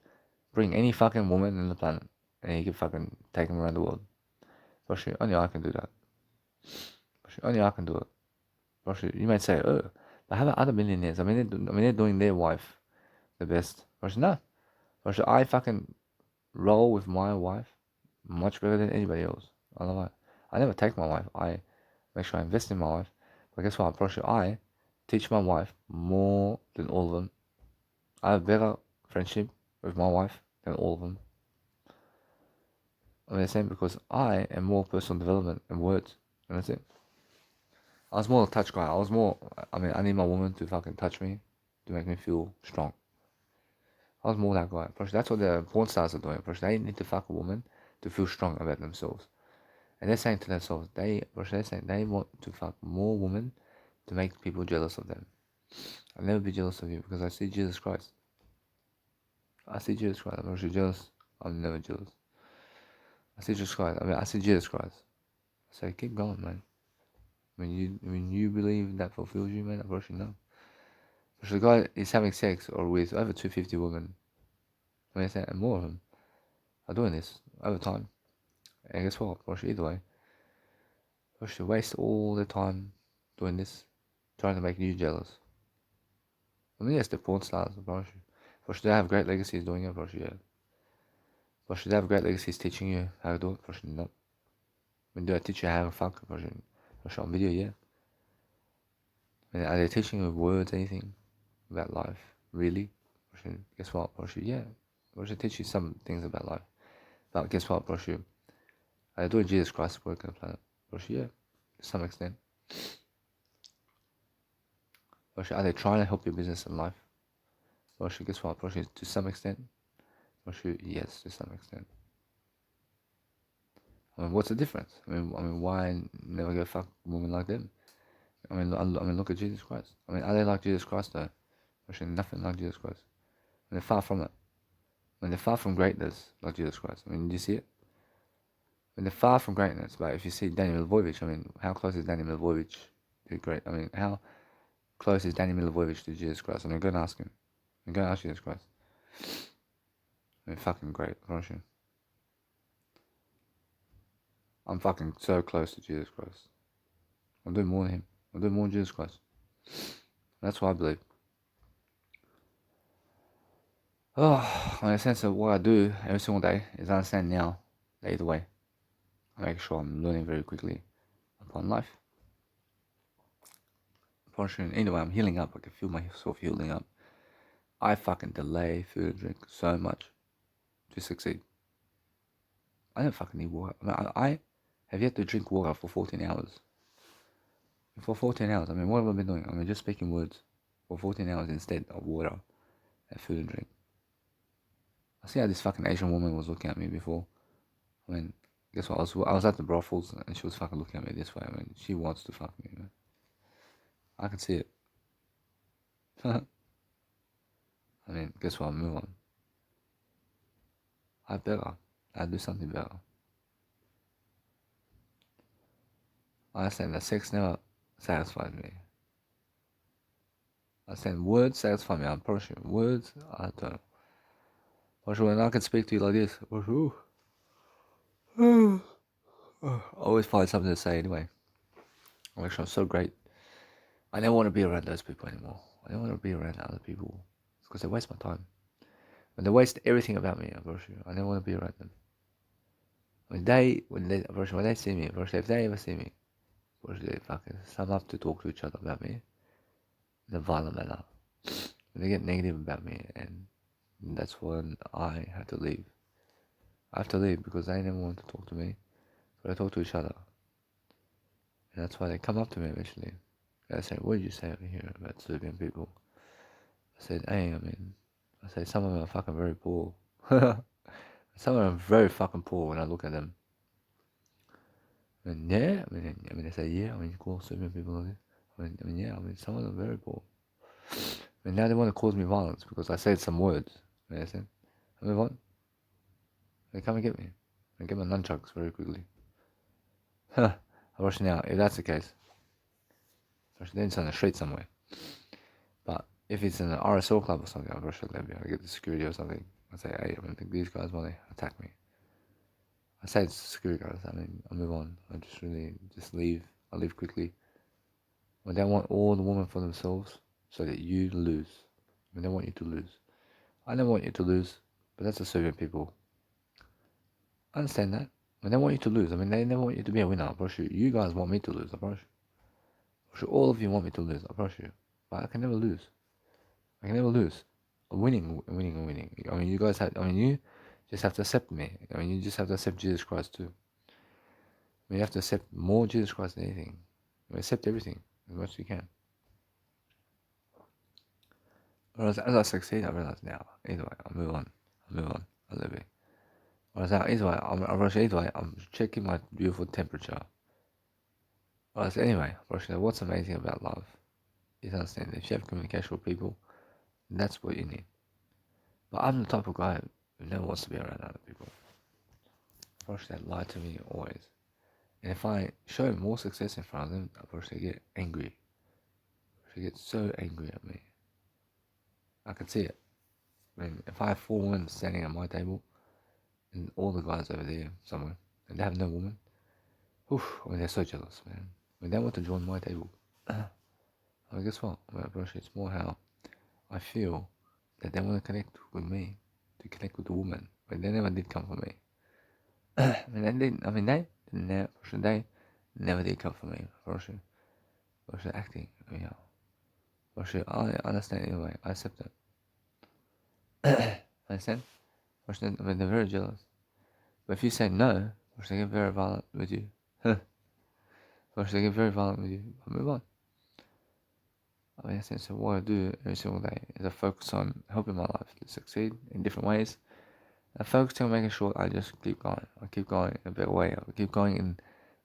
bring any fucking woman on the planet. And he can fucking take them around the world. But only I can do that. Only I can do it. But you might say, oh, but how about other millionaires? They're doing their wife the best. But no. But I fucking roll with my wife much better than anybody else. I love it. I never take my wife. I make sure I invest in my wife. But guess what? I teach my wife more than all of them. I have better friendship with my wife than all of them. The same because I am more personal development and words. And that's it. I was more a touch guy. I need my woman to fucking touch me to make me feel strong. I was more that guy. That's what the porn stars are doing. They need to fuck a woman to feel strong about themselves. And they're saying to themselves, they're saying they want to fuck more women to make people jealous of them. I'll never be jealous of you because I see Jesus Christ. I see Jesus Christ. I'm actually jealous. I'm never jealous. I see Jesus Christ. I see Jesus Christ. I say, keep going, man. When you believe that fulfills you, man, of course you know. If the guy is having sex or with over 250 women, I say, and more of them are doing this over time. And guess what? Either way, they waste all their time doing this, trying to make you jealous. Yes, they're porn stars, but they have great legacies doing it, yeah. But they have great legacies teaching you how to do it, no. Do I teach you how to fuck, on video, yeah. Are they teaching you words, anything about life, really? Guess what, yeah. They teach you some things about life. But guess what, I do Jesus Christ work on the planet, yeah, to some extent. Are they trying to help your business and life? Guess what, to some extent? Yes, to some extent. What's the difference? Why never go fuck a woman like them? look at Jesus Christ. I mean, are they like Jesus Christ though? Actually, nothing like Jesus Christ. And they're far from it. When they're far from greatness like Jesus Christ. I mean, do you see it? When they're far from greatness, but if you see Danny Milivojevic, I mean, how close is Danny Milivojevic to great? I mean, how close is Danny Milivojevic to Jesus Christ? I mean, go and ask him. Go and ask Jesus Christ. I mean, fucking great, aren't you? I'm fucking so close to Jesus Christ. I'm doing more than him. I'm doing more than Jesus Christ. That's what I believe. Oh, in a sense of what I do every single day is I understand now that either way, I make sure I'm learning very quickly upon life. Unfortunately, either way, I'm healing up. I can feel myself healing up. I fucking delay food and drink so much to succeed. I don't fucking need water. I have yet to drink water for 14 hours. For 14 hours, I mean, what have I been doing? I mean, just speaking words for 14 hours instead of water and food and drink. I see how this fucking Asian woman was looking at me before. I mean, guess what? I was at the brothels and she was fucking looking at me this way. I mean, she wants to fuck me, man. I can see it. I mean, guess what? I'll move on. I'd do something better. I understand that sex never satisfies me. I understand words satisfy me. I'm pretty sure. Words, I don't know. But when I can speak to you like this, I always find something to say anyway. I'm actually so great. I never want to be around those people anymore. I don't want to be around other people because they waste my time. When they waste everything about me, I never want to be around them. When they see me, if they ever see me, they fucking sum up to talk to each other about me in a violent manner. When they get negative about me, and that's when I have to leave. I have to leave because they never want to talk to me, but they talk to each other. And that's why they come up to me eventually. They say, what did you say over here about Serbian people? I said, hey, I say some of them are fucking very poor. Some of them are very fucking poor when I look at them. And yeah, they say, yeah, cool, Serbian people like this. Yeah, some of them are very poor. And now they want to cause me violence because I said some words. You know what I said? I move on. They come and get me. They get my nunchucks very quickly. I rush now, if that's the case. Then it's on the street somewhere. But if it's in an RSL club or something, I'll rush to Libya. I get the security or something. I say, hey, I think these guys want to attack me. I say it's security guards. I move on. I just leave. I leave quickly. When they want all the women for themselves, so that you lose. When they want you to lose. I never want you to lose, but that's the Serbian people. I understand that. When they want you to lose, they never want you to be a winner, I promise you. You guys want me to lose, I promise you. All of you want me to lose, I promise you. But I can never lose. I can never lose. I'm winning. You guys you just have to accept me. You just have to accept Jesus Christ too. You have to accept more Jesus Christ than anything. Accept everything as much as you can. Whereas as I succeed, I realize now, either way, I'll move on. I live it. Whereas either way, I'm checking my beautiful temperature. Whereas anyway, what's amazing about love is understanding if you have communication with people, that's what you need. But I'm the type of guy who never wants to be around other people. They lie to me always. And if I show more success in front of them, they get angry. They get so angry at me. I can see it. If I have 4 women standing at my table, and all the guys over there somewhere, and they have no woman, they're so jealous, man. They want to join my table. Guess what? It's more how I feel that they want to connect with me, to connect with the woman, but they never did come for me. They never did come for me. They're acting, I understand anyway. I accept it. I understand? They're very jealous. But if you say no, they get very violent with you. They get very violent with you. I move on. So what I do every single day is I focus on helping my life to succeed in different ways. I focus on making sure I just keep going. I keep going in a better way. I keep going in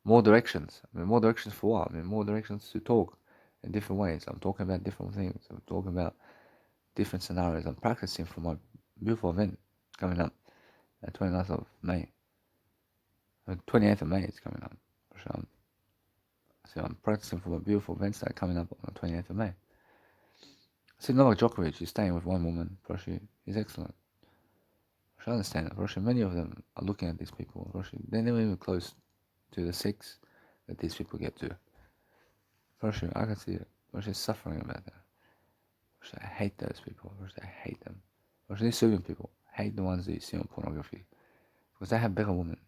more directions. More directions for what? More directions to talk. in different ways. I'm talking about different things. I'm talking about different scenarios. I'm practicing for my beautiful event coming up at 29th of May. 28th of May is coming up. So I'm practicing for my beautiful events that are coming up on the 28th of May. See, Novak Djokovic is staying with one woman. He's excellent. I understand that. Many of them are looking at these people. They're never even close to the sex that these people get to. I can see it. Is suffering about that. I hate those people. I hate them. These Serbian people hate the ones that you see on pornography. Because they have better women.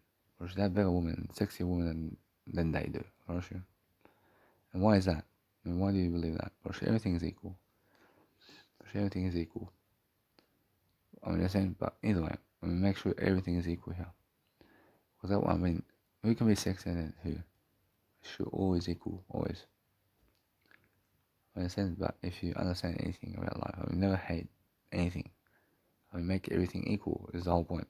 They have better women, sexier women than they do. And why is that? I mean, why do you believe that? Everything is equal. Everything is equal. I mean, they're saying, but either way, I mean, make sure everything is equal here. Because I mean, who can be sexier than who? Should always equal, always. I understand, but if you understand anything about life, I mean, never hate anything. I mean, make everything equal is the whole point.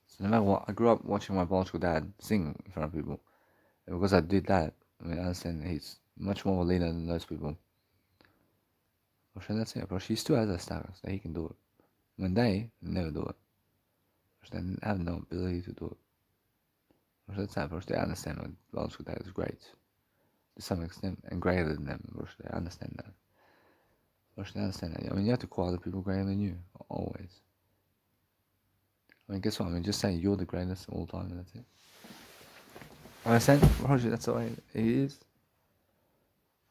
So no matter what, I grew up watching my biological dad sing in front of people. And because I did that, I mean, I understand he's much more of a leader than those people. That's it, bro. She still has that status that he can do it. When they never do it. They have no ability to do it. That's that, bro. They understand what biological dad is great. To some extent, and greater than them, bro. They understand that. They understand that. I mean, you have to call other people greater than you, always. I mean, guess what? I mean, just say you're the greatest all the time, and that's it. I understand, Roger, that's the way it is.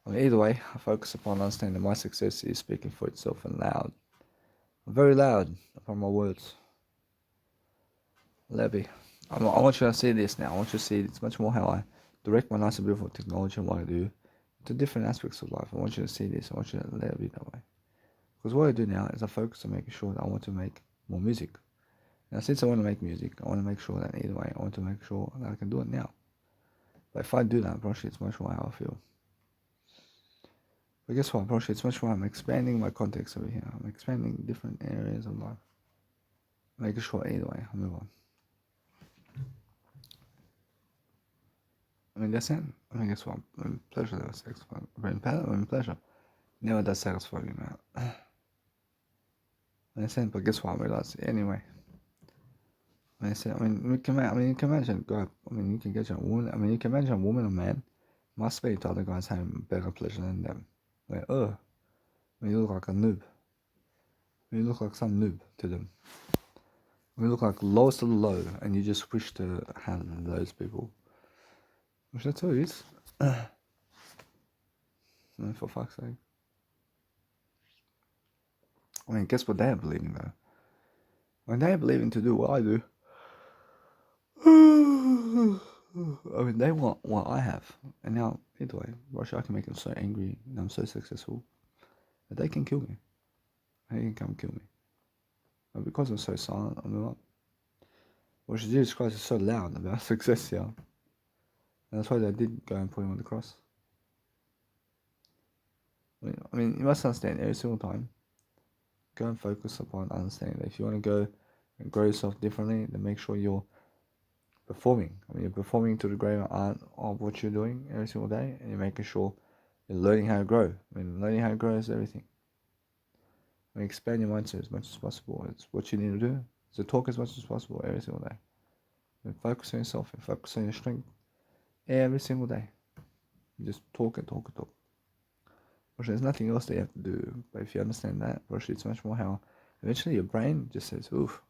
I mean, either way, I focus upon understanding that my success is speaking for itself and loud. I'm very loud upon my words. Levy. I want you to see this now. I want you to see it's much more how I direct my nice and beautiful technology and what I do to different aspects of life. I want you to see this. I want you to let it be that way. Because what I do now is I focus on making sure that I want to make more music. Now, since I want to make music, I want to make sure that either way, I want to make sure that I can do it now. But if I do that, probably it's much more how I feel. But guess what? Probably it's much more I'm expanding my context over here. I'm expanding different areas of life. Making sure either way, I move on. I mean, that's it. I mean, guess what? I mean, pleasure never satisfies. I mean, pleasure never does satisfy me, man. That's it. But guess what? I realized anyway. I mean, you can imagine, God. I mean, you can get a woman. I mean, you can imagine a woman or man must be to other guys having better pleasure than them. Like, I mean, you look like a noob. I mean, you look like some noob to them. I mean, you look like lowest of the low, and you just wish to have those people. Which that's all it is. I mean, for fuck's sake. I mean, guess what they are believing though? When they are believing to do what I do, I mean, they want what I have. And now, either way, Russia, I can make them so angry and I'm so successful that they can kill me. They can come kill me. But because I'm so silent, I'm not. Well, Jesus Christ is so loud about success here. And that's why they did go and put him on the cross. I mean, you must understand every single time. Go and focus upon understanding that if you want to go and grow yourself differently, then make sure you're performing. I mean, you're performing to the greater art of what you're doing every single day, and you're making sure you're learning how to grow. I mean, learning how to grow is everything. I mean, expand your mindset as much as possible. It's what you need to do. So talk as much as possible every single day. And focus on yourself and focus on your strength every single day. Just talk and talk and talk. Which there's nothing else that you have to do. But if you understand that, it's much more how eventually your brain just says, oof.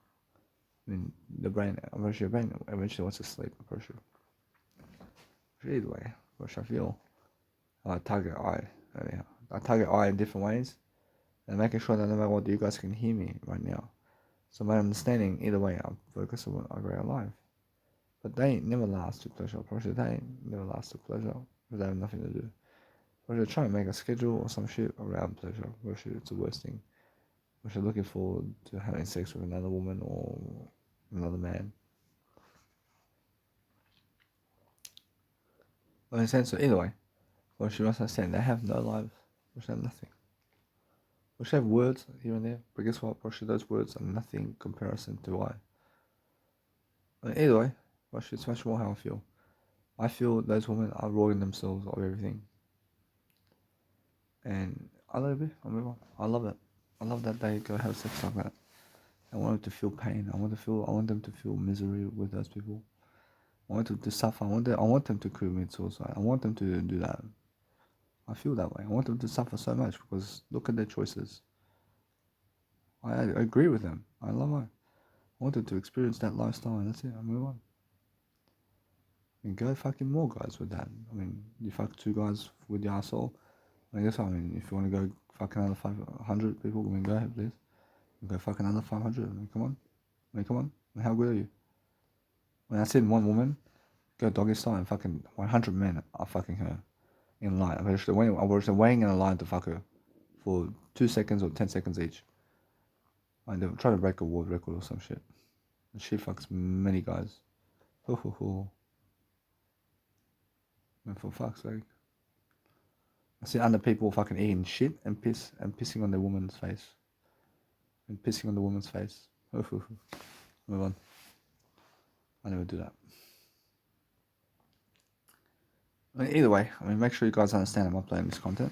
I mean, your brain eventually wants to sleep, for sure. Either way, which I feel I target I in different ways, and making sure that no matter what, you guys can hear me right now. So my understanding, either way, I'm focused on a greater life. But they never last to pleasure. Probably they never last to pleasure because they have nothing to do. Or they're trying to make a schedule or some shit around pleasure, which is the worst thing. Which they're looking forward to having sex with another woman or another man. But in a sense, so either way, which you must understand, they have no lives, which have nothing. Which have words here and there, but guess what? Probably those words are nothing in comparison to I. I mean, either way, probably it's much more how I feel. I feel those women are robbing themselves of everything. And I love it. I move on. I love it. I love that they go have sex like that. I want them to feel pain. I want them to feel misery with those people. I want them to suffer. I want them to commit suicide. I want them to do that. I feel that way. I want them to suffer so much because look at their choices. I agree with them. I love it. I want them to experience that lifestyle and that's it. I move on. And go fucking more guys with that. I mean, you fuck 2 guys with your asshole. I guess, I mean, if you want to go fuck another 500 people, I mean, go ahead, please. Go fuck another 500. I mean, come on. I mean, come on. I mean, how good are you? When I seen one woman go doggy style and fucking 100 men are fucking her in line. I was waiting in a line to fuck her for 2 seconds or 10 seconds each. And they were trying to break a world record or some shit. And she fucks many guys. Ho ho ho. And for fuck's sake. I see other people fucking eating shit and pissing on the woman's face. And pissing on the woman's face. Ho ho ho. Move on. I never do that. I mean, either way, I mean, make sure you guys understand I'm uploading this content.